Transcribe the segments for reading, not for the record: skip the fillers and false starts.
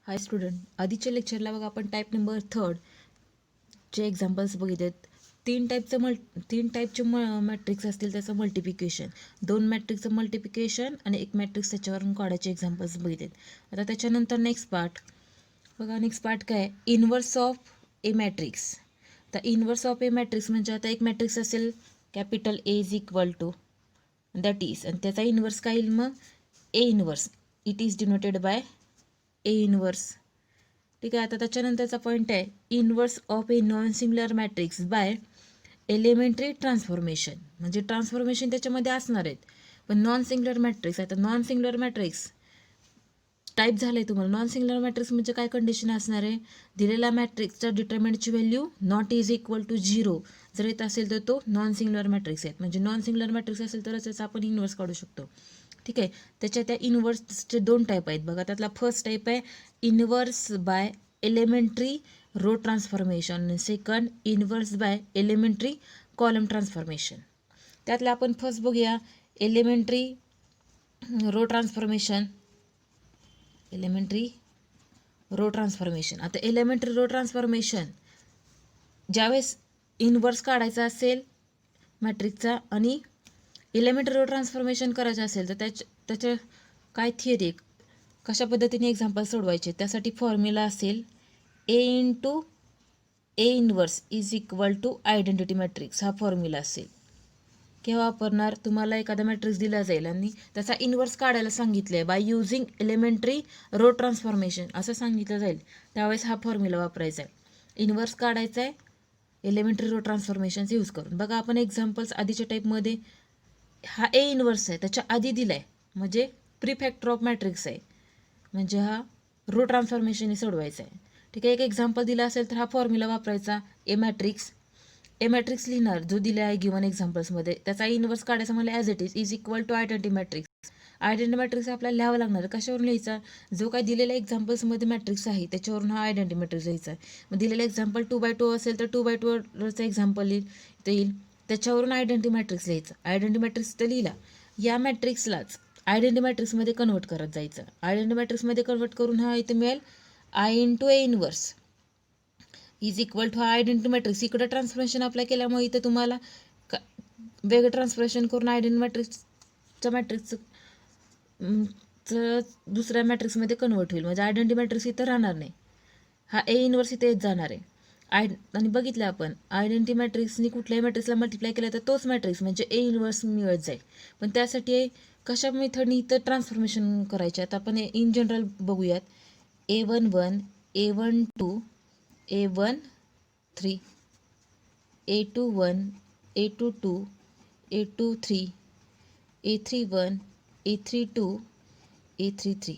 हाय student, आधीच्या लेक्चरला बघा आपण टाईप नंबर 3 चे एक्झाम्पल्स बघितलेत. तीन टाईपचे मॅट्रिक्स असतील त्याचं मल्टिप्लिकेशन, 2 मॅट्रिक्सचं मल्टिप्लिकेशन आणि 1 मॅट्रिक्स त्याच्यावरून काढायचे एक्झाम्पल्स बघितलेत. आता त्याच्यानंतर नेक्स्ट पार्ट काय आहे? Inverse of a matrix. तर इन्व्हर्स ऑफ ए मॅट्रिक्स म्हणजे आता एक मॅट्रिक्स असेल capital A is equal to that is, आणि त्याचा इन्व्हर्स काय येईल मग? A inverse. It is denoted by A inverse. ठीक आहे. आता त्याच्यानंतरचा पॉईंट आहे inverse of a non singular matrix by elementary transformation. म्हणजे ट्रान्सफॉर्मेशन त्याच्यामध्ये असणार आहेत, पण नॉन सिंग्युलर मॅट्रिक्स. आता नॉन सिंग्युलर मॅट्रिक्स टाईप झालं आहे तुम्हाला. नॉन सिंग्युलर मॅट्रिक्स म्हणजे काय कंडिशन असणार आहे? दिलेला मॅट्रिक्सचा डिटर्मिनंटची value not is equal to 0 जर येत असेल तर तो नॉन सिंग्युलर मॅट्रिक्स आहे. म्हणजे नॉन सिंग्युलर मॅट्रिक्स असेल तरच त्याचा आपण इन्व्हर्स काढू शकतो. ठीक आहे. त्याच्या त्या इन्व्हर्सचे 2 टाईप आहेत बघा. त्यातला फर्स्ट टाईप आहे inverse by elementary row transformation आणि second inverse by elementary column transformation. त्यातलं आपण फर्स्ट बघूया एलिमेंटरी रो ट्रान्सफॉर्मेशन. आता एलिमेंटरी रो ट्रान्सफॉर्मेशन ज्यावेळेस इन्व्हर्स काढायचा असेल मॅट्रिक्सचा आणि एलिमेंटरी रो ट्रान्सफॉर्मेशन करायचं असेल तर त्याच्या काय थिअरी, कशा पद्धतीने एक्झाम्पल सोडवायचे, त्यासाठी फॉर्म्युला असेल A into A inverse is equal to identity matrix. हा फॉर्म्युला असेल. केव्हा वापरणार? तुम्हाला एखादा मॅट्रिक्स दिला जाईल आणि त्याचा इन्व्हर्स काढायला सांगितलं आहे by using elementary row transformation असं सांगितलं जाईल, त्यावेळेस हा फॉर्म्युला वापरायचा आहे. इन्व्हर्स काढायचा आहे एलिमेंटरी रो ट्रान्सफॉर्मेशनचा यूज करून. बघा आपण एक्झाम्पल्स आधीच्या टाईपमध्ये हा ए इन्व्हर्स आहे, त्याच्या आधी दिला आहे म्हणजे प्रीफॅक्टर ऑफ मॅट्रिक्स आहे, म्हणजे हा रो ट्रान्सफॉर्मेशनने सोडवायचा आहे. ठीक आहे. एक एक्झाम्पल दिला असेल तर हा फॉर्म्युला वापरायचा. ए मॅट्रिक्स लिहिणार जो दिला आहे गिवन एक्झाम्पल्समध्ये, त्याचा इन्व्हर्स काढायचा मला as it is equal to identity matrix. Identity matrix आपल्याला लिहावं लागणार. कशावरून लिहायचा? जो काही दिलेल्या एक्झाम्पल्समध्ये मॅट्रिक्स आहे त्याच्यावरून हा आयडेंटिटी मॅट्रिक्स लिहायचा आहे. मग दिलेलं एक्झाम्पल 2x2 असेल तर 2x2चं एक्झाम्पल येईल, त्याच्यावरून आयडेंटिटी मॅट्रिक्स लिहायचं. आयडेंटिटी मॅट्रिक्स तर लिहिला, या मॅट्रिक्सलाच आयडेंटिटी मॅट्रिक्समध्ये कन्वर्ट करत जायचं. आयडेंटिटी मॅट्रिक्समध्ये कन्वर्ट करून हा इथं मिळेल I into A inverse is equal to identity matrix. इकडं ट्रान्सफॉर्मेशन अप्लाय केल्यामुळे इथं तुम्हाला वेगळं ट्रान्सफॉर्मेशन करून आयडेंटिटी मॅट्रिक्सचं दुसऱ्या मॅट्रिक्समध्ये कन्वर्ट होईल. म्हणजे आयडेंटिटी मॅट्रिक्स इथं राहणार नाही, हा ए इन्व्हर्स इथे येत जाणार आहे. आणि बघितलं आपण आयडेंटिटी मॅट्रिक्सनी कुठल्याही मॅट्रिक्सला मल्टिप्लाय केलं तर तोच मॅट्रिक्स म्हणजे ए इन्व्हर्स मिळत जाईल. पण त्यासाठी कशा मेथडनी इथं ट्रान्सफॉर्मेशन करायचे आता आपण इन जनरल बघूयात. A11, A12, A13, A21, A22, A23, A31, A32, A33.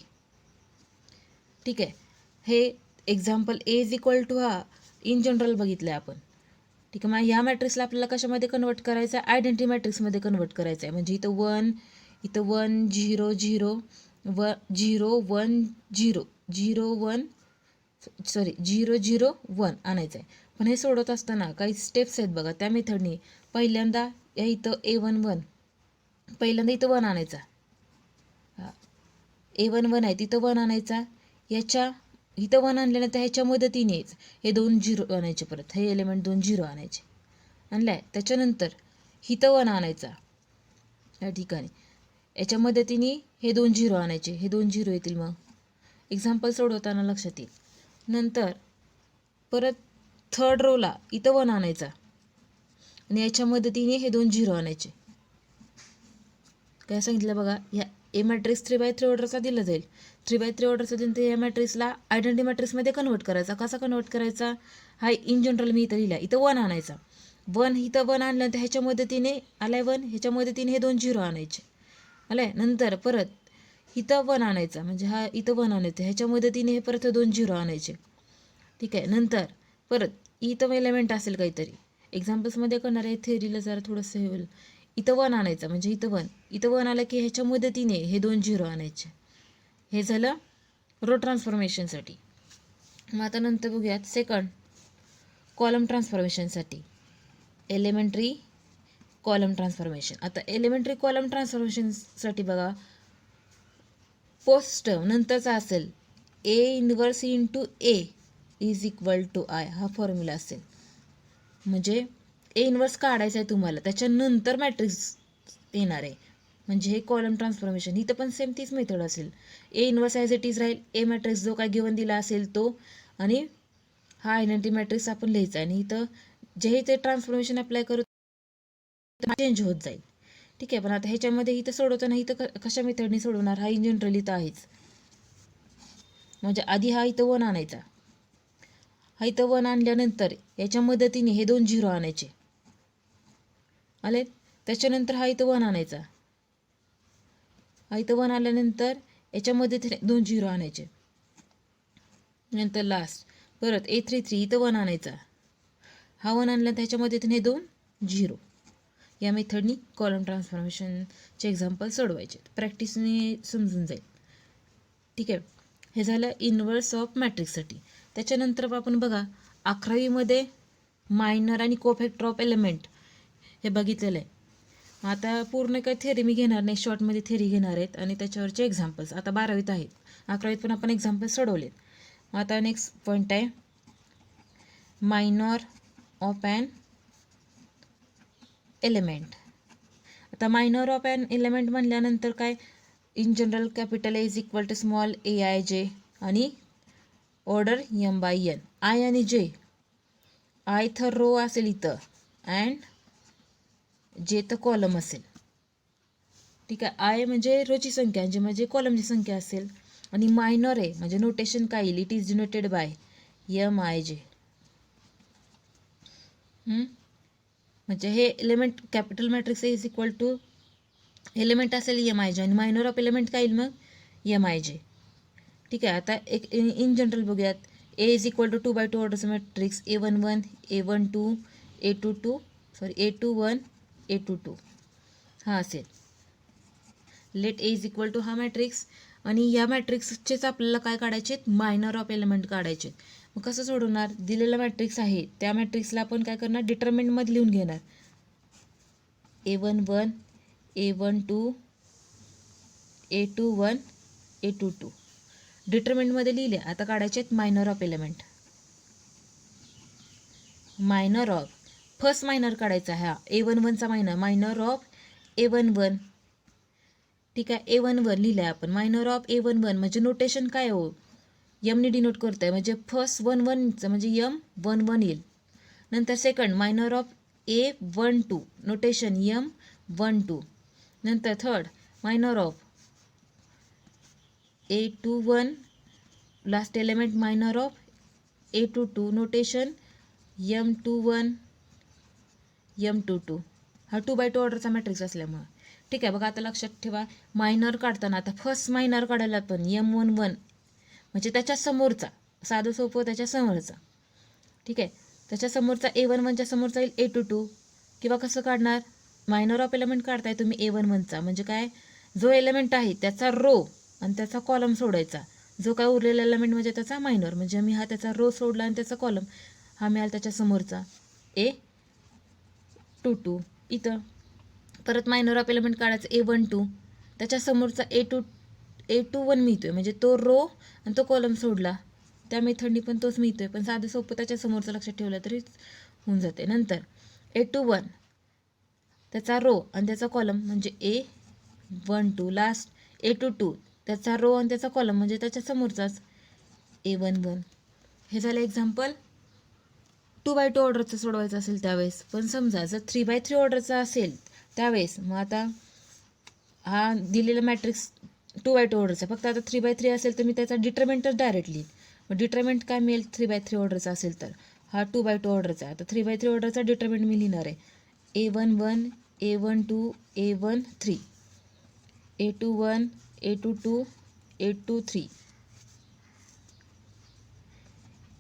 ठीक आहे. हे example A is equal to हा इन जनरल बघितलं आहे आपण. ठीक आहे. मग ह्या मॅट्रिक्सला आपल्याला कशामध्ये कन्वर्ट करायचं आहे? आयडेंटिटी मॅट्रिक्समध्ये कन्वर्ट करायचं आहे. म्हणजे इथं 1 0 0 0 1 0 0 1 0 0 1 आणायचं आहे. पण हे सोडत असताना काही स्टेप्स आहेत बघा, त्या मेथडनी पहिल्यांदा या इथं A11 पहिल्यांदा इथं 1 आणायचा. A11 आहे तिथं 1 आणायचा. याच्या इथं 1 आणल्यानंतर ह्याच्या मदतीने हे 2 0 आणायचे, परत हे एलिमेंट 2 0 आणायचे. आणलाय. त्याच्यानंतर इथं 1 आणायचा या ठिकाणी, याच्या मदतीने हे 2 0 आणायचे, हे 2 0 येतील. मग एक्झाम्पल सोडवताना लक्षात येईल. नंतर परत थर्ड रोला इथं 1 आणायचा आणि याच्या मदतीने हे 2 0 आणायचे. काय सांगितलं बघा, ह्या ए मॅट्रिक्स 3x3 ऑर्डरचा दिला जाईल. 3x3 ऑर्डरचा दिलं तर या मॅट्रिक्सला आयडेंटिटी मॅट्रिक्समध्ये कन्वर्ट करायचा. कसा कन्वर्ट करायचा? हा इन जनरल मी इथं लिहिला. इथं 1 आणायचा. इथं 1 आणल्यानंतर ह्याच्या मदतीने आलाय 1, ह्याच्या मदतीने हे 2 0 आणायचे. आलाय. नंतर परत इथं 1 आणायचा, म्हणजे हा इथं 1 आणायचं, ह्याच्या मदतीने हे परत 2 0 आणायचे. ठीक आहे. नंतर परत इथं एलिमेंट असेल काहीतरी, एक्झाम्पल्समध्ये करणार आहे, थेअरीला जरा थोडंसं हे होईल. इथं 1 आणायचं, म्हणजे इथं 1 आलं की ह्याच्या मदतीने हे 2 0 आणायचे. हे झालं रो ट्रान्सफॉर्मेशनसाठी. मग आता नंतर बघूयात सेकंड कॉलम ट्रान्सफॉर्मेशनसाठी. Elementary column transformation. आता एलिमेंटरी कॉलम ट्रान्सफॉर्मेशनसाठी बघा, पोस्ट नंतरचा असेल A inverse into A is equal to I हा फॉर्म्युला असेल. म्हणजे ए इनवर्स काढायचा आहे तुम्हाला, त्याच्यानंतर मॅट्रिक्स येणार आहे. म्हणजे हे कॉलम ट्रान्सफॉर्मेशन. इथं पण सेम तीच मेथड असेल. A inverse as it is राहील, ए मॅट्रिक्स जो काय गिवन दिला असेल तो, आणि हा आयडेंटिटी मॅट्रिक्स आपण लिहायचा. आणि इथं जे ते ट्रान्सफॉर्मेशन अप्लाय करू चेंज होत जाईल. ठीक आहे. पण आता ह्याच्यामध्ये इथं सोडवताना इथं कशा मेथडने सोडवणार, हा इन जनरल इथं आहेच. म्हणजे आधी हा इथं 1 आणायचा, हा इथं 1 आणल्यानंतर याच्या मदतीने हे 2 झिरो आणायचे आले. त्याच्यानंतर हा इथं 1 आणायचा, हा इथं 1 आल्यानंतर याच्या मदतीने 2 झिरो आणायचे. नंतर लास्ट परत A33 इथं 1 आणायचा, हा 1 आणला त्याच्या मदतीने 2 झिरो. या मेथडनी कॉलम ट्रान्सफॉर्मेशनचे एक्झाम्पल सोडवायचे. प्रॅक्टिसने समजून जाईल. ठीक आहे. हे झालं इनवर्स ऑफ मॅट्रिक्ससाठी. त्याच्यानंतर आपण बघा 11वीमध्ये मायनर आणि कोफॅक्टर ऑफ एलिमेंट हे बघितलेलं आहे. आता पूर्ण काही थेरी मी घेणार नाही, शॉर्टमध्ये थेरी घेणार आहेत आणि त्याच्यावरचे एक्झाम्पल्स. आता 12वीत आहेत, 11वीत पण आपण एक्झाम्पल्स सोडवलेत. आता नेक्स्ट पॉईंट आहे मायनर ऑफ ॲन एलिमेंट. आता मायनर ऑफ ॲन एलिमेंट म्हणल्यानंतर काय, in general capital A is equal to small A I J आणि order M by N. I आणि जे, आय तर रो असेल इथं अँड जे तर कॉलम असेल. ठीक आहे. आय म्हणजे रोची संख्या, जे म्हणजे कॉलमची संख्या असेल. आणि मायनर आहे म्हणजे नोटेशन काय येईल, it is denoted by M I J. म्हणजे हे element capital matrix is equal to element असेल एम आय जे आणि मायनर ऑफ एलिमेंट काय येईल मग एम आय जे. ठीक आहे. आता एक इन जनरल बघूयात. ए इज इक्वल टू 2x2 ऑर्डरचं matrix A11 A12 A22 A21 A22 हा असेल. Let A is equal to हा मॅट्रिक्स. आणि या मॅट्रिक्सचेच आपल्याला काय काढायचे, मायनर ऑफ एलिमेंट काढायचे. मग कसं सोडवणार, दिलेला मॅट्रिक्स आहे त्या मॅट्रिक्सला आपण काय करणार, डिटर्मिनंटमध्ये लिहून घेणार. A11 A12 A21 A22 डिटर्मिनंटमध्ये लिहिले. आता काढायचे आहेत minor of element. Minor of first minor काढायचा हा A11चा मायनर ऑफ A11. ठीक आहे. A11 लिहिलं आहे आपण. मायनर ऑफ A11 म्हणजे नोटेशन काय हो, यमने डिनोट करत आहे. म्हणजे फर्स्ट 1 म्हणजे M11 येईल. नंतर second minor of A12 notation M12. नंतर third minor of A21 last element minor of A22 notation M21 M22. हा 2x2 ऑर्डरचा मॅट्रिक्स असल्यामुळं. ठीक आहे. बघा आता लक्षात ठेवा, मायनर काढताना आता फर्स्ट मायनर काढायला पण M11 म्हणजे त्याच्या समोरचा, साधं सोपं त्याच्या समोरचा. ठीक आहे. त्याच्या समोरचा A11च्या समोरचा येईल A22. किंवा कसं काढणार, मायनर ऑफ एलिमेंट काढताय तुम्ही A11चा म्हणजे काय, जो एलिमेंट आहे त्याचा रो आणि त्याचा कॉलम सोडायचा. जो काय उरलेला एलिमेंट म्हणजे त्याचा मायनर. म्हणजे मी हा त्याचा रो सोडला आणि त्याचा कॉलम हा मिळाला त्याच्या समोरचा A22. इथं परत मायनर ऑफ एलिमेंट काढायचं A12 त्याच्या समोरचा A21 मिळतोय म्हणजे तो रो आणि तो कॉलम सोडला. त्या मेथडनी पण तोच मिळतोय, पण साधं सोपं त्याच्या समोरचा लक्षात ठेवला तरी होऊन जाते. नंतर A21 त्याचा रो आणि त्याचा कॉलम म्हणजे A12. लास्ट A22 त्याचा रो आणि त्याचा कॉलम म्हणजे त्याच्या समोरचाच A11. हे झालं एक्झाम्पल 2x2 ऑर्डरचं सोडवायचं असेल त्यावेळेस. पण समजा जर 3x3 ऑर्डरचा असेल त्यावेळेस मग आता हा दिलेला मॅट्रिक्स 2x2 ऑर्डरचा, फक्त आता 3x3 असेल तर मी त्याचा डिटर्मिनंटच डायरेक्टली. मग डिटर्मिनंट काय मिळेल 3x3 ऑर्डरचा असेल तर, हा 2x2 ऑर्डरचा. आता 3x3 ऑर्डरचा डिटर्मिनंट मी लिहिणार आहे A11 A12 A13 A21 A22 A23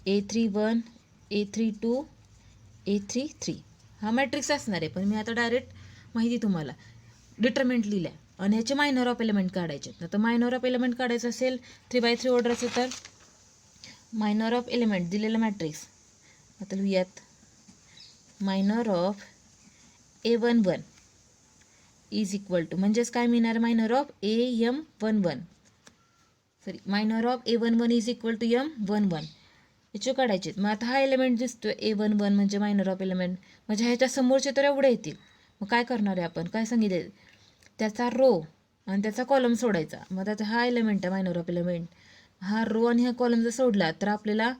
A31 A32 A33 हा मॅट्रिक्स असणार आहे. पण मी आता डायरेक्ट माहिती तुम्हाला डिटर्मिनंट लिहिल्या आणि ह्याचे मायनर ऑफ एलिमेंट काढायचे. आता मायनर ऑफ एलिमेंट काढायचं असेल 3x3 ऑर्डरचं तर मायनर ऑफ एलिमेंट दिलेलं मॅट्रिक्स आता लिहूयात. Minor of A11 is equal to म्हणजेच काय मिळणार, minor of AM11 sorry minor of A11 is equal to M11 याचे काढायचे. मग आता हा एलिमेंट दिसतोय A11 म्हणजे मायनर ऑफ एलिमेंट, म्हणजे ह्याच्या समोरचे तर एवढे येतील. मग काय करणार आहे आपण, काय सांगितले, त्याचा रो आणि त्याचा कॉलम सोडायचा. मग आता हा एलिमेंट आहे मायनर ऑफ एलिमेंट, हा रो आणि हा कॉलम जर सोडला तर आपल्याला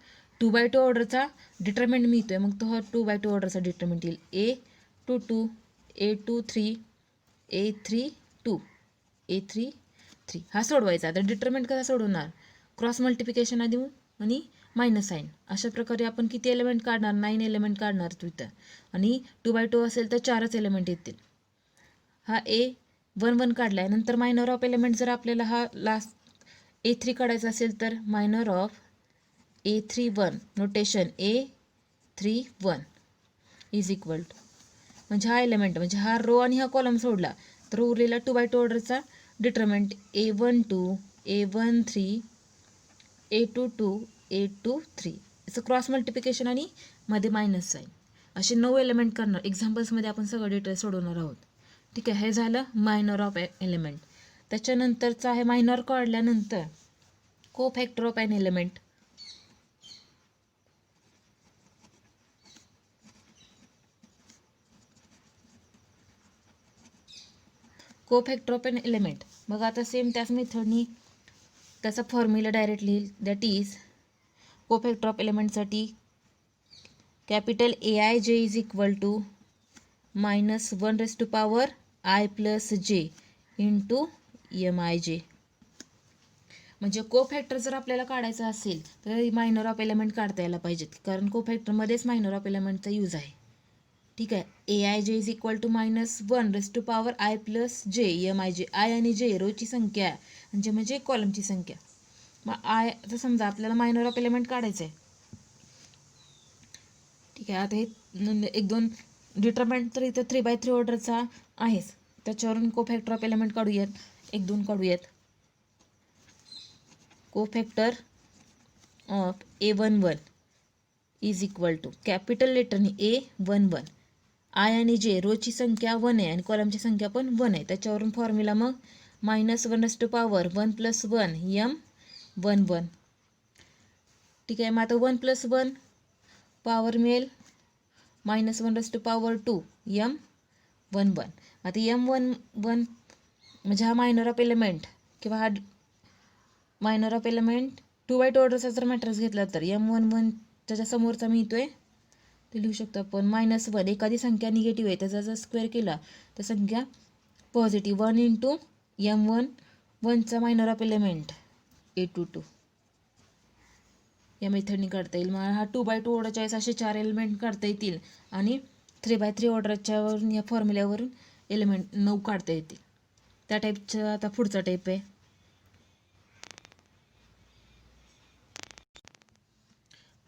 2x2 ऑर्डरचा डिटरमिनंट मिळतोय. मग तो हा 2x2 ऑर्डरचा डिटरमिनंट येईल A22 A23 A32 A33 हा सोडवायचा. तर डिटरमिनंट कसा सोडवणार, क्रॉस मल्टिप्लिकेशन आधी आणि मायनस साईन. अशा प्रकारे आपण किती एलिमेंट काढणार, 9 एलिमेंट काढणार तिथं. आणि 2x2 असेल तर 4च एलिमेंट येतील. हा A11 काढलाय. नंतर मायनर ऑफ एलिमेंट जर आपल्याला हा लास्ट A3 काढायचा असेल तर minor of A31 notation A31 is equal to, म्हणजे हा एलिमेंट म्हणजे हा रो आणि हा कॉलम सोडला तर उरलेला 2x2 ऑर्डरचा determinant A12 A13 A22 A23 याचं क्रॉस मल्टिप्लिकेशन आणि मध्ये मायनस साईन. असे 9 एलिमेंट करणार. एक्झाम्पल्समध्ये आपण सगळं डिटेल सोडवणार आहोत. ठीक आहे, हे झालं मायनर ऑफ एलिमेंट. त्याच्यानंतरचं आहे मायनर काढल्यानंतर cofactor of an element. Cofactor of an element. मग आता सेम त्याच मेथडनी त्याचा फॉर्म्युला डायरेक्ट लिहिल. दॅट इज कोफॅक्टर ऑफ एलिमेंटसाठी capital AIJ is equal to -1 I + J into MIJ. म्हणजे कोफॅक्टर जर आपल्याला काढायचा असेल तर मायनर ऑफ एलिमेंट काढता यायला पाहिजेत, कारण कोफॅक्टरमध्येच मायनर ऑफ एलिमेंटचा यूज आहे. ठीक आहे, AIJ is equal to -1 I + J MIJ. I आणि जे रोची संख्या म्हणजे कॉलमची संख्या. मग आय आता समजा आपल्याला मायनर ऑफ एलिमेंट काढायचं आहे. ठीक आहे, आता हे 1-2 डिटरमिनंट तर इथं 3x3 ऑर्डरचा आहेच, त्याच्यावरून कोफॅक्टर ऑफ एलिमेंट काढूयात. 1-2 काढूयात. Cofactor of A11 is equal to capital लेटरनी A11. आय आणि जे रोची संख्या 1 आहे आणि कॉलमची संख्या पण 1 आहे. त्याच्यावरून फॉर्म्युला मग -1 + 1 M11. ठीक आहे, मग आता 1 + 1 पॉवर मिळेल -1 / 2 M11. आता M11 म्हणजे हा मायनर ऑफ एलिमेंट किंवा हा मायनर ऑफ एलिमेंट 2x2 ऑर्डरचा जर मॅट्रिक्स घेतला तर M11 त्याच्या समोरचा मिळतोय ते लिहू शकतो आपण -1. एखादी संख्या निगेटिव्ह आहे त्याचा जर स्क्वेअर केला तर संख्या पॉझिटिव्ह 1 इंटू M11चा मायनर ऑफ एलिमेंट A22. या मेथडनी काढता येईल. मग हा 2x2 ऑर्डरच्या वेळेस असे 4 एलिमेंट काढता येतील आणि 3x3 ऑर्डरच्यावरून या फॉर्म्युल्यावरून एलिमेंट 9 काढता येतील. त्या टाईपचा आता पुढचा टाईप आहे.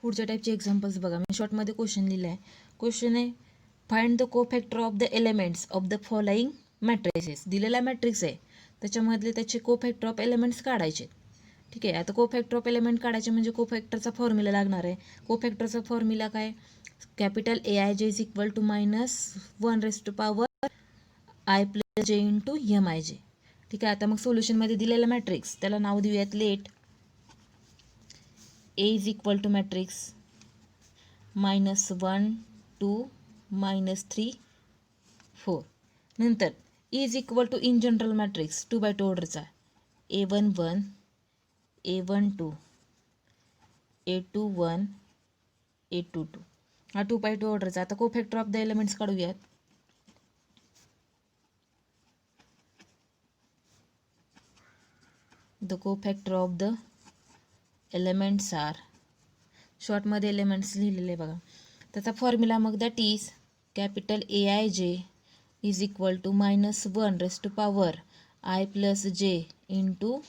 पुढच्या टाईपचे एक्झाम्पल्स बघा. मी शॉर्टमध्ये क्वेश्चन लिहिला आहे. क्वेश्चन आहे find the cofactor of the elements of the following matrices. दिलेला मॅट्रिक्स आहे त्याच्यामधले त्याचे कोफॅक्टर ऑफ एलिमेंट्स काढायचे. ठीक आहे, आता कोफॅक्टर ऑफ एलिमेंट काढायचे म्हणजे कोफॅक्टरचा फॉर्म्युला लागणार आहे. कोफॅक्टरचा फॉर्म्युला काय, capital AIJ is equal to -1 I + J into MIJ. ठीक आहे, आता मग सोल्युशनमध्ये दिलेला मॅट्रिक्स त्याला नाव देऊयात let. A is equal to matrix -1 2 -3 4. नंतर E is equal to in general matrix 2x2 ऑर्डरचा A11 A12 A21 A22. हा 2x2 ऑर्डरचा. आता कोफॅक्टर ऑफ द एलिमेंट्स काढूयात. The cofactor of the elements are, शॉर्टमध्ये एलिमेंट्स लिहिलेले बघा. त्याचा फॉर्म्युला मग that is capital AIJ is equal to -1 I + J into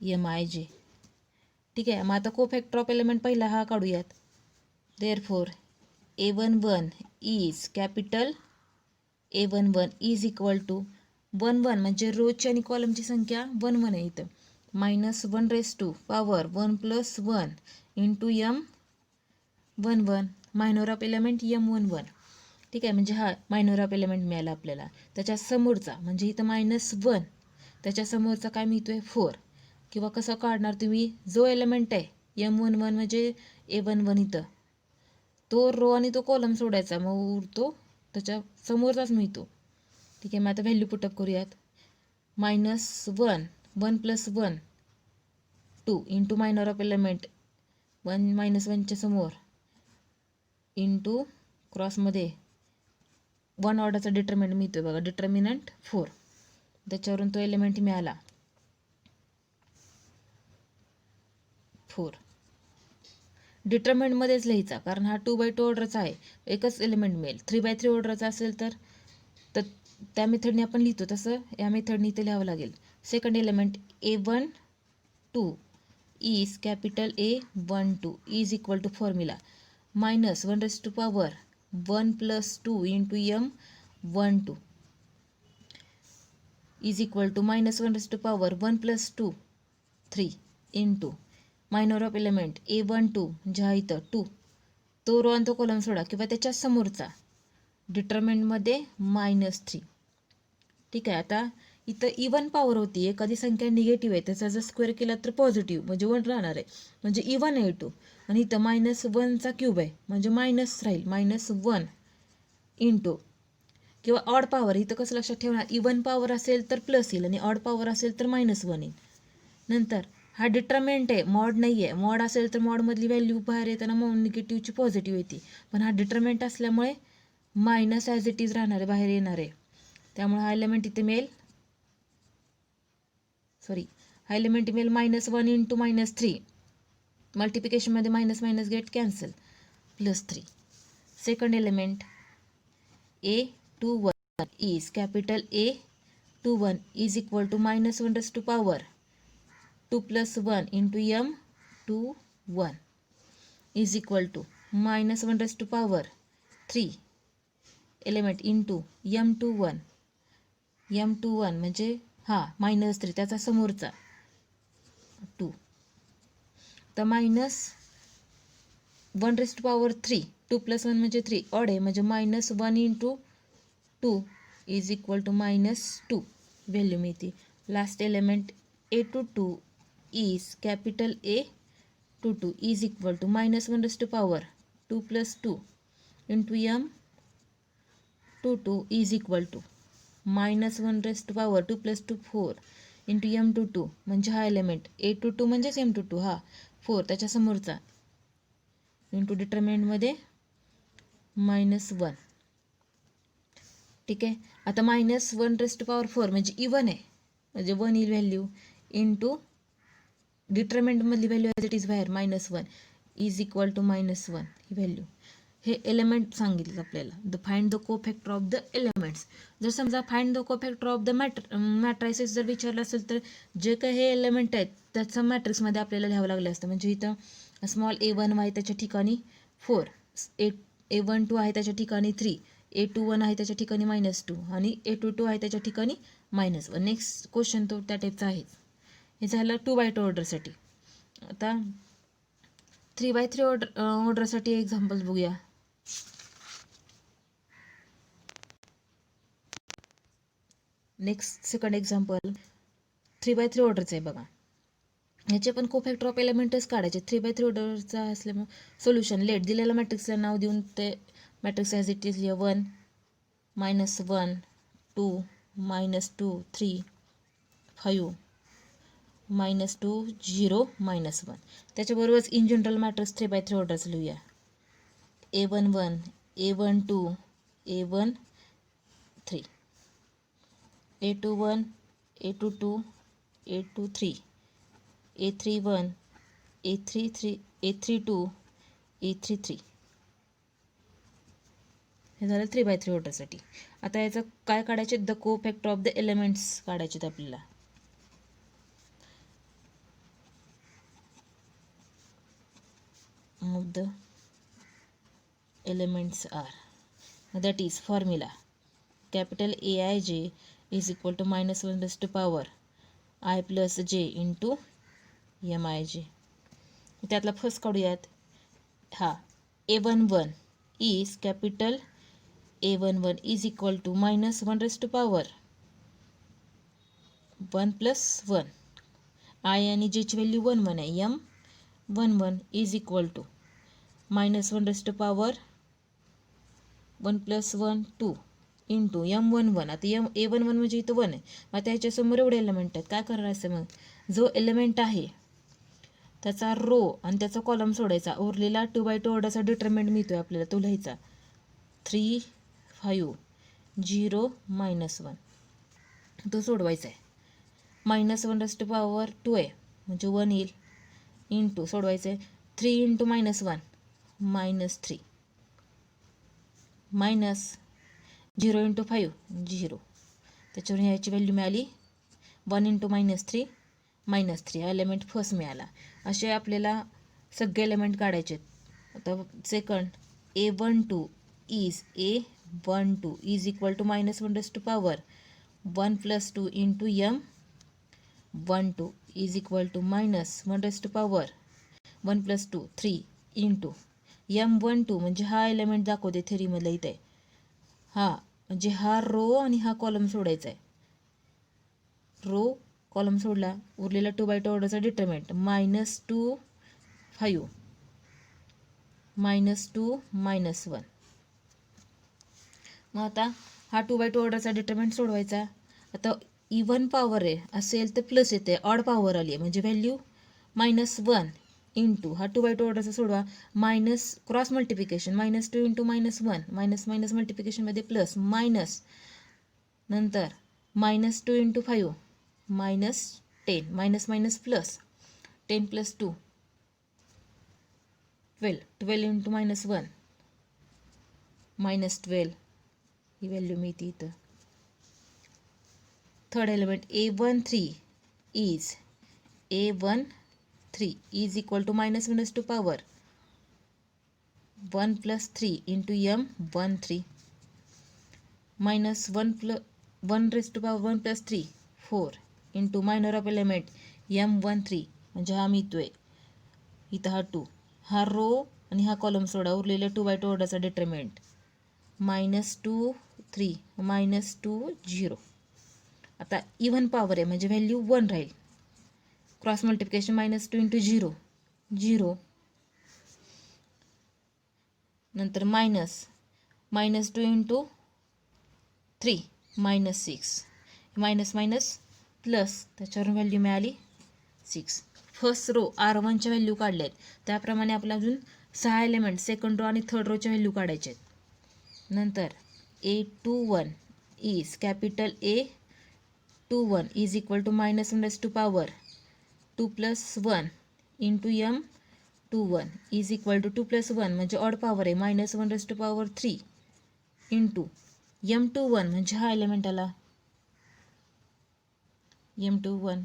MIJ. ठीक आहे, मग आता कोफॅक्टर ऑफ एलिमेंट पहिला हा काढूयात. Therefore A11 is capital A11 is equal to 1 1 म्हणजे रोची आणि कॉलमची संख्या 1 1 आहे इथं. -1 / 1 + 1 into M11 minor of element M11. ठीक आहे, म्हणजे हा मायनर ऑफ एलिमेंट मिळाला आपल्याला. त्याच्या समोरचा म्हणजे इथं -1 त्याच्या समोरचा काय मिळतोय 4. किंवा कसं काढणार तुम्ही, जो एलिमेंट आहे M11 म्हणजे A11 इथं, तो रो आणि तो कॉलम सोडायचा, मग उरतो त्याच्या समोरचाच मिळतो. ठीक आहे, मग आता व्हॅल्यू पुटअप करूयात. -1 1 + 1 2 इंटू मायनर ऑफ एलिमेंट 1 -1च्या समोर इंटू क्रॉसमध्ये 1 ऑर्डरचा डिटर्मिनंट मिळतोय बघा, डिटर्मिनंट 4, त्याच्यावरून तो एलिमेंट मिळाला 4. डिटर्मिनंटमध्येच लिहायचा, कारण हा 2/2 ऑर्डरचा आहे, एकच एलिमेंट मिळेल. 3/3 ऑर्डरचा असेल तर त्या मेथडने आपण लिहितो, तसं या मेथडने इथे लिहावं लागेल. Second element A12 is capital A12 is equal to formula -1 1 + 2 into M12 is equal to -1 1 + 2 3 into minor of element A12 म्हणजे हा इथं 2, तो रो आणि तो कॉलम सोडा किंवा त्याच्या समोरचा, डिटर्मिनंटमध्ये -3. ठीक आहे, आता इथं इवन पॉवर होती, एखादी संख्या निगेटिव्ह आहे त्याचा जर स्क्वेअर केला तर पॉझिटिव्ह म्हणजे 1 राहणार आहे, म्हणजे इवन आहे 2. आणि इथं -1चा क्यूब आहे म्हणजे मायनस राहील, -1 इंटू किंवा ऑड पॉवर. इथं कसं लक्षात ठेवणार, इवन पॉवर असेल तर प्लस येईल आणि ऑड पॉवर असेल तर -1 येईल. नंतर हा डिटर्मिनंट आहे, मॉड नाही आहे. मॉड असेल तर मॉडमधली व्हॅल्यू बाहेर येताना मग निगेटिव्हची पॉझिटिव्ह येते, पण हा डिटर्मिनंट असल्यामुळे मायनस ॲज इट इज राहणार आहे, बाहेर येणार आहे. त्यामुळे हा एलिमेंट इथे मिळेल, हा एलिमेंट मिळेल -1 इंटू -3, मल्टिप्लिकेशनमध्ये minus get cancel, +3. Second element A21 is capital A21 is equal to -1 2 + 1 into M21 is equal to -1 3 element into M21 म्हणजे हा -3 त्याचा समोरचा 2, तर -1 3 2 + 1 म्हणजे 3 ऑड आहे, म्हणजे -1 into 2 is equal to -2 value मिळते. Last element A22 is capital A22 is equal to -1 2 + 2 into M22 is equal to -1 2 + 2 4 into M22 म्हणजे हा एलिमेंट A22 म्हणजेच M22, हा 4 त्याच्या समोरचा इंटू डिटर्मिनंटमध्ये -1. ठीक आहे, आता -1 म्हणजे इवन आहे, म्हणजे 1 येईल व्हॅल्यू, इंटू डिटर्मिनंटमधली व्हॅल्यू ॲज इट इज बाहेर -1 इज इक्वल टू -1 ही व्हॅल्यू. हे एलिमेंट सांगितलं आपल्याला, find the cofactor of the elements. जर समजा find the cofactor of the matrices जर विचारलं असेल तर जे काही हे एलिमेंट आहेत त्याचं मॅट्रिक्समध्ये आपल्याला लिहावं लागलं असतं. म्हणजे इथं स्मॉल A1 आहे त्याच्या ठिकाणी 4, A12 आहे त्याच्या ठिकाणी 3, A21 आहे त्याच्या ठिकाणी -2 आणि A22 आहे त्याच्या ठिकाणी -1. नेक्स्ट क्वेश्चन तो त्या टाईपचा आहे. हे झालं 2/2 ऑर्डरसाठी. आता 3/3 ऑर्डरसाठी एक्झाम्पल्स बघूया. नेक्स्ट सेकंड एक्झाम्पल 3/3 ऑर्डरचं आहे बघा. ह्याचे पण कोफॅक्टर ऑफ एलिमेंटच काढायचे. 3/3 ऑर्डरचा असल्यामुळे सोल्युशन लेट दिलेल्या मॅट्रिक्सला नाव देऊन ते मॅट्रिक्स ॲज इट इज 1 -1 2 -2 3 5 -2 0 -1. त्याच्याबरोबरच इन जनरल मॅट्रिक्स 3/3 ऑर्डरचं लिहूया. A11 A12 A13 A21 A22 A23 A31 A33 A32 A33. हे झालं 3/3 ऑर्डरसाठी. आता याचं काय काढायचे, the cofactor of the elements काढायचे आपल्याला. of the elements are, that is formula capital Aij is equal to -1 I plus j into Mij. त्यातला फर्स्ट काढूयात. हा A11 is capital A11 is equal to -1 1 + 1 I आणि जेची value 1 1 आहे. M 1 1 is equal to -1 raised to power 1 + 1 2 into M 1 1. आता A11 म्हणजे इथं 1 आहे. मग त्याच्यासमोर एवढे एलिमेंट आहेत. काय करणार असं मग, जो एलिमेंट आहे त्याचा रो आणि त्याचा कॉलम सोडायचा. उरलेला 2x2 ऑर्डरचा डिटरमिनंट मिळतोय आपल्याला, तो लिहायचा 3 5 0 -1. तो सोडवायचा आहे. -1 रेस्ट टू पॉवर 2 आहे म्हणजे 1 येईल इंटू सोडवायचं आहे 3 इंटू -1 -3 मायनस 0 इंटू 5 0. त्याच्यावर ह्याची व्हॅल्यू मिळाली 1 इंटू -3 -3. हा एलिमेंट फर्स्ट मिळाला. असे आपल्याला सगळे एलिमेंट काढायचे आहेत. आता second A12 is equal to -1 raised to power 1 + 2 into M12 is equal to -1 raised to power 1 + 2 3 into M12 म्हणजे हा एलिमेंट दाखवते थेरीमधला इथे. हा म्हणजे हा रो आणि हा कॉलम सोडायचा आहे. रो कॉलम सोडला, उरलेला 2x2 ऑर्डरचा डिटरमिनंट -2 5 -2 -1. मग आता हा 2x2 ऑर्डरचा डिटरमिनंट सोडवायचा. आता इव्हन पॉवर आहे असेल तर प्लस येते, ऑड पॉवर आली आहे म्हणजे व्हॅल्यू -1 इंटू हा 2x2 ऑर्डरचा सोडवा minus cross multiplication -2 into -1 minus minus मल्टिप्लिकेशनमध्ये प्लस मायनस नंतर -2 into 5 -10 minus minus plus 10 + 2 12 into -1 -12. ही व्हॅल्यू मिळते इथं. Third element A13 is equal to -1 raised to power 1 + 3 into M13 -1 raised to power 1 + 3 4 into minor of element M13 म्हणजे हा मिळतोय इथं हा 2. हा रो आणि हा कॉलम सोडा, उरलेल्या 2x2 ऑर्डरचा डिटरमिनंट -2 3 -2 0. आता इव्हन पॉवर आहे म्हणजे व्हॅल्यू 1 राहील. क्रॉस मल्टिप्लिकेशन -2 इंटू 0 0 नंतर -2 इंटू 3 -6 मायनस मायनस प्लस त्याच्यावरून व्हॅल्यू मिळाली 6. फर्स्ट रो R1च्या व्हॅल्यू काढल्या आहेत. त्याप्रमाणे आपल्याला अजून 6 एलिमेंट सेकंड रो आणि थर्ड रोच्या व्हॅल्यू काढायचे आहेत. नंतर A21 is capital A21 is equal to -1 raised to power 2 + 1 into M21 is equal to 2 + 1 म्हणजे ऑड पॉवर आहे -1 raised to power 3 into M21 म्हणजे हा एलिमेंट आला M21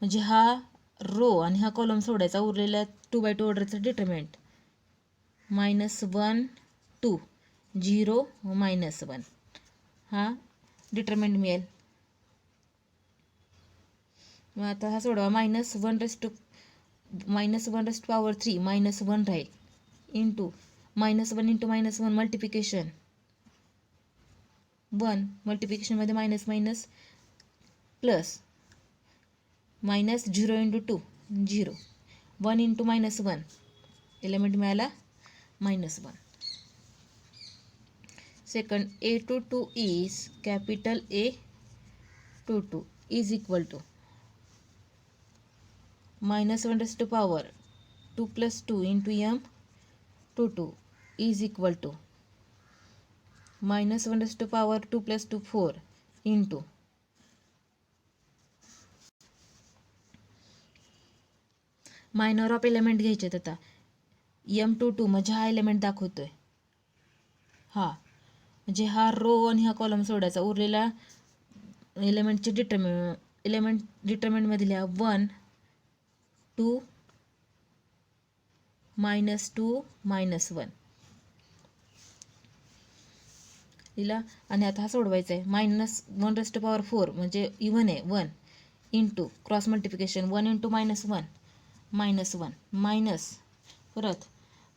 म्हणजे हा रो आणि हा कॉलम सोडायचा, उरलेल्या 2x2 ऑर्डरचा डिटरमिनंट -1 2 0 -1. हा डिटरमिनंट मिळेल. मग आता हा सोडवा -1 रेस्ट टू पॉवर 3 -1 राहील इंटू -1 इंटू -1 मल्टिप्लिकेशन 1 मल्टिप्लिकेशनमध्ये minus minus plus -0 into 2 0 1 into -1 element मिळाला -1. Second A22 is capital A22 is equal to -1 raised to power 2 + 2 into M22 is equal to -1 raised to power 2 + 2 4 into minor of element घ्यायचे. आता M22 म्हणजे हा element दाखवतोय, हा म्हणजे हा row आणि हा कॉलम सोडायचा, उरलेला एलिमेंटचे डिटरमिनंटमध्ये लिहा 1 2 -2 -1 लिहिला. आणि आता हा सोडवायचा आहे -1 रेस्ट टू पॉवर 4 म्हणजे इव्हन आहे 1 into cross multiplication 1 into -1 -1 minus परत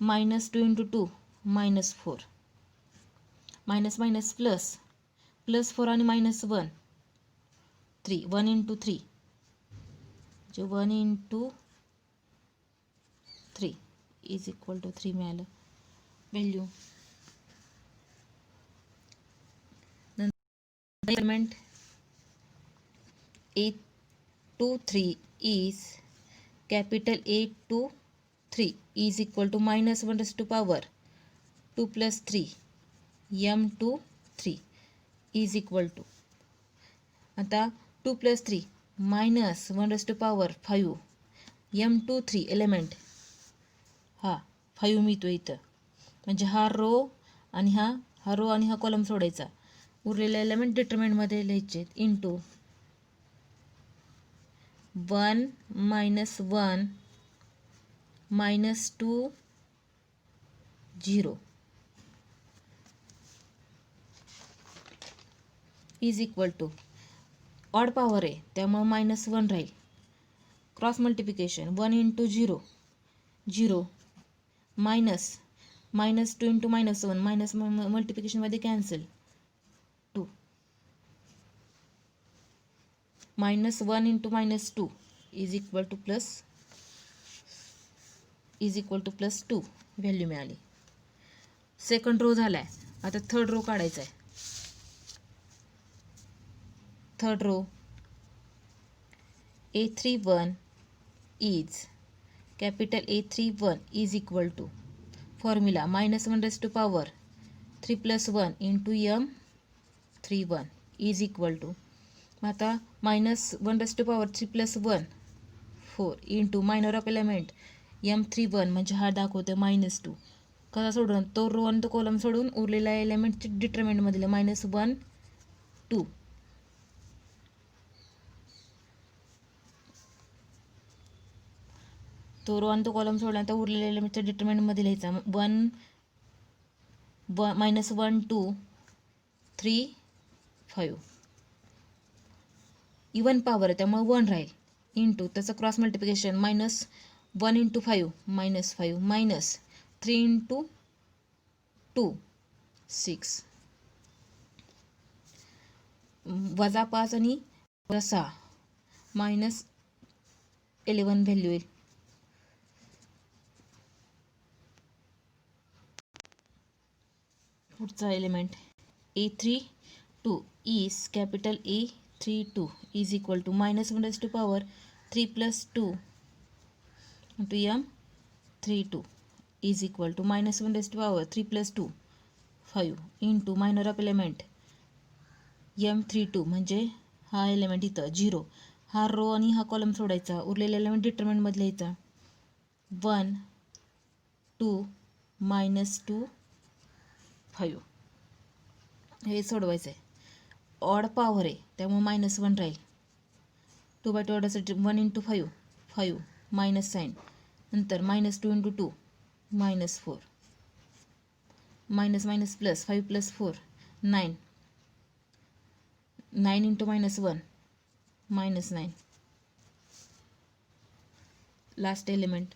-2 इंटू 2 -4 मायनस मायनस प्लस +4 आणि -1 3 1 इंटू 3 जे 1 × 3 इज इक्वल टू 3 मिळालं व्हॅल्यू. नंतर element 8 to 3 is capital A to 3 is equal to minus 1 raised to power 2 plus 3 m to 3 is equal to आता 2 plus 3 minus 1 raised to power 5 m to 3 element हा 5 मिळतो इथं. म्हणजे हा row आणि हा रो आणि हा कॉलम सोडायचा. उरलेला एलिमेंट डिटरमिनंटमध्ये लिहायचे into 1 minus 1 minus 2 0 is equal to odd power आहे त्यामुळे -1 राहील. क्रॉस मल्टिप्लिकेशन 1 × 0 0 मायनस -2 × -1 मायनस मल्टिप्लिकेशनमध्ये cancel 2 -1 × -2 is equal to plus 2 value मिळाली. सेकंड रो झालाय. आता थर्ड रो काढायचा आहे. Third row A31 is capital A31 is equal to formula -1 raised to power 3 plus 1 into M31 is equal to आता -1 raised to power 3 plus 1 4 into minor of element M31 म्हणजे हा दाखवते -2. कसा सोडून तो रो आणि तो कॉलम सोडून उरलेला एलिमेंटचे डिटरमिनंटमधले -1 2 तो रो आणि तो कॉलम सोडला तर उरलेल्या एलिमेंटच्या डिटरमिनंटमध्ये लिहायचा -1 2 3 5 इवन पॉवर आहे त्यामुळे 1 राहील इंटू त्याचं क्रॉस मल्टिप्लिकेशन -1 × 5 -5 मायनस 3 × 2 6 -5 आणि -6 -11 व्हॅल्यू येईल. पुढचा element A32 is capital A32 is equal to -1 raised to power 3 plus 2 into M32 is equal to -1 raised to power 3 plus 2 5 into minor of element M32 म्हणजे हा element इथं 0. हा row आणि हा column सोडायचा. उरलेला एलिमेंट डिटरमिनंटमध्ये लिहायचा 1 2 -2 5 हे सोडवायचं आहे. ऑड पॉवर आहे त्यामुळे -1 राहील. 2/2 ऑर्डरसाठी 1 × 5 5 मायनस साईन नंतर -2 × 2 -4 minus plus 5 + 4 9 9 × -1 -9 last element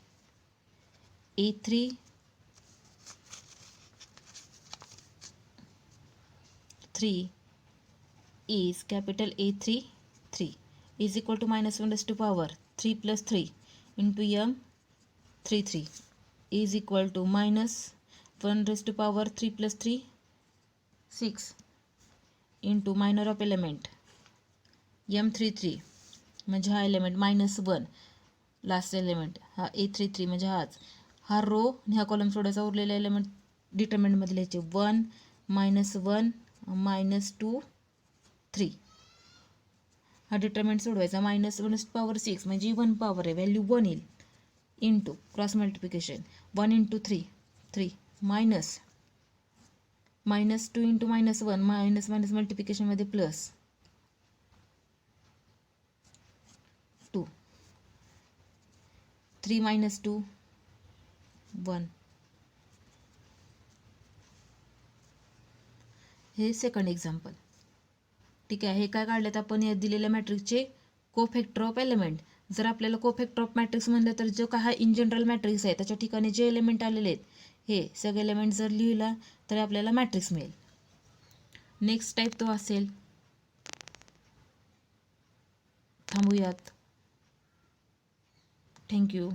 A3 3 is capital A33 is equal to -1 raised to power 3 plus 3 into M33 is equal to -1 raised to power 3 plus 3 6 into minor of element M33 म्हणजे हा element -1 last element हा A33 म्हणजे हा row आणि हा column सोडायचा. उरलेला element डिटरमिनंटमध्ये लिहायचे 1 -1 -2 3 हा डिटरमिनंट सोडवायचा -1 पॉवर 6 म्हणजे इवन पॉवर आहे व्हॅल्यू 1 येईल into cross multiplication 1 × 3 3 minus -2 × -1 minus मल्टिप्लिकेशनमध्ये प्लस 2 3 - 2 1 हे सेकंड एक्झाम्पल. ठीक आहे. हे काय काढलेत आपण या दिलेल्या मॅट्रिक्सचे कोफॅक्टर ऑफ एलिमेंट. जर आपल्याला कोफॅक्टर ऑफ मॅट्रिक्स म्हणलं तर जो काय हा इन जनरल मॅट्रिक्स आहे त्याच्या ठिकाणी जे एलिमेंट आलेले आहेत हे सगळे एलिमेंट जर लिहिला तर आपल्याला मॅट्रिक्स मिळेल. नेक्स्ट टाईप तो असेल थांबूयात. थँक्यू.